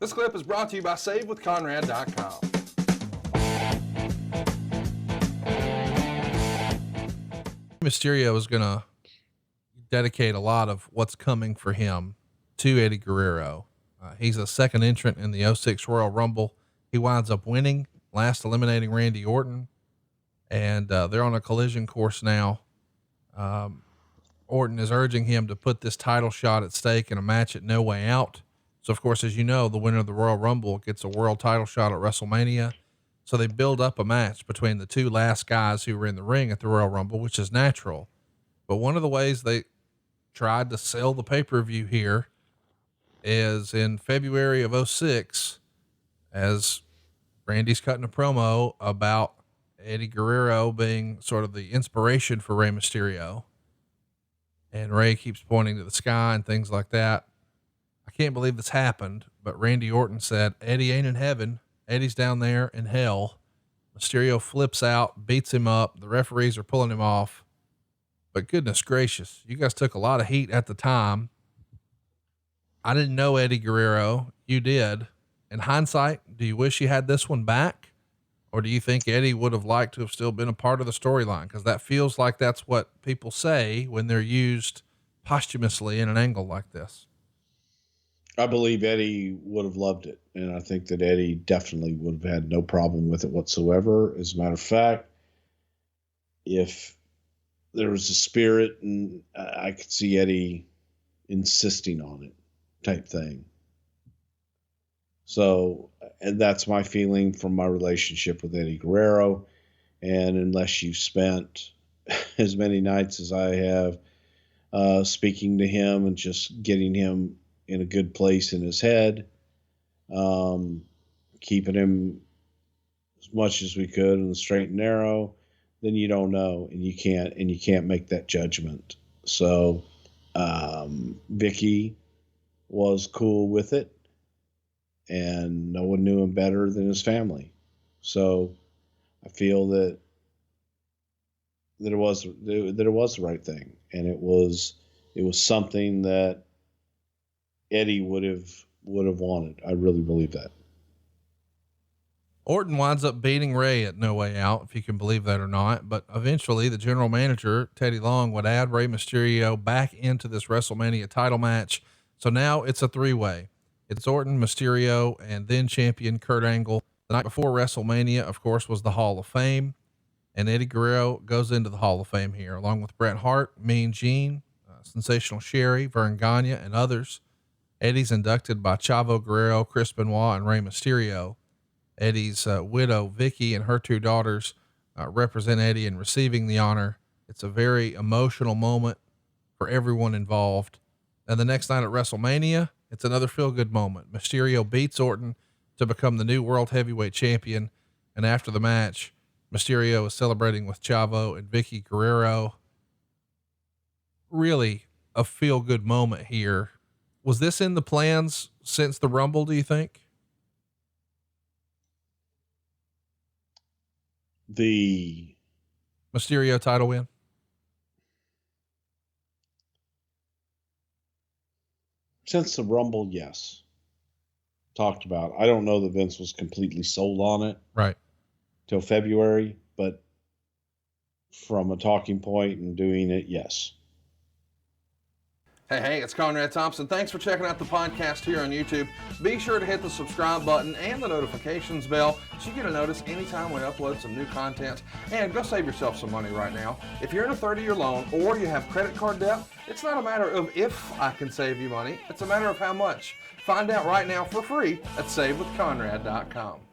This clip is brought to you by SaveWithConrad.com. Mysterio is going to dedicate a lot of what's coming for him to Eddie Guerrero. He's a second entrant in the 06 Royal Rumble. He winds up winning, last eliminating Randy Orton, and they're on a collision course now. Orton is urging him to put this title shot at stake in a match at No Way Out. So, of course, as you know, the winner of the Royal Rumble gets a world title shot at WrestleMania. So they build up a match between the two last guys who were in the ring at the Royal Rumble, which is natural. But one of the ways they tried to sell the pay-per-view here is in February of 06, as Randy's cutting a promo about Eddie Guerrero being sort of the inspiration for Rey Mysterio. And Ray keeps pointing to the sky and things like that. I can't believe this happened, but Randy Orton said, Eddie ain't in heaven. Eddie's down there in hell. Mysterio flips out, beats him up. The referees are pulling him off, but goodness gracious, you guys took a lot of heat at the time. I didn't know Eddie Guerrero. You did. In hindsight, do you wish you had this one back? Or do you think Eddie would have liked to have still been a part of the storyline? Cause that feels like that's what people say when they're used posthumously in an angle like this. I believe Eddie would have loved it. And I think that Eddie definitely would have had no problem with it whatsoever. As a matter of fact, if there was a spirit, and I could see Eddie insisting on it type thing. So, and that's my feeling from my relationship with Eddie Guerrero. And unless you've spent as many nights as I have, speaking to him and just getting him in a good place in his head, keeping him as much as we could in the straight and narrow, then you don't know, and you can't make that judgment. So, Vicky was cool with it, and no one knew him better than his family. So I feel that it was the right thing. And it was something that Eddie would have wanted. I really believe that. Orton winds up beating Ray at No Way Out, if you can believe that or not. But eventually the general manager, Teddy Long, would add Rey Mysterio back into this WrestleMania title match. So now it's a three-way. It's Orton, Mysterio, and then champion Kurt Angle. The night before WrestleMania, of course, was the Hall of Fame. And Eddie Guerrero goes into the Hall of Fame here, along with Bret Hart, Mean Gene, Sensational Sherry, Vern Gagne, and others. Eddie's inducted by Chavo Guerrero, Chris Benoit, and Rey Mysterio. Eddie's widow, Vicky, and her two daughters represent Eddie in receiving the honor. It's a very emotional moment for everyone involved. And the next night at WrestleMania, it's another feel-good moment. Mysterio beats Orton to become the new world heavyweight champion. And after the match, Mysterio is celebrating with Chavo and Vicky Guerrero. Really a feel-good moment here. Was this in the plans since the Rumble, do you think? The Mysterio title win? Since the Rumble, yes. Talked about. I don't know that Vince was completely sold on it. Right. Till February, but from a talking point and doing it, yes. Hey, it's Conrad Thompson. Thanks for checking out the podcast here on YouTube. Be sure to hit the subscribe button and the notifications bell so you get a notice anytime we upload some new content. And go save yourself some money right now. If you're in a 30-year loan or you have credit card debt, it's not a matter of if I can save you money. It's a matter of how much. Find out right now for free at SaveWithConrad.com.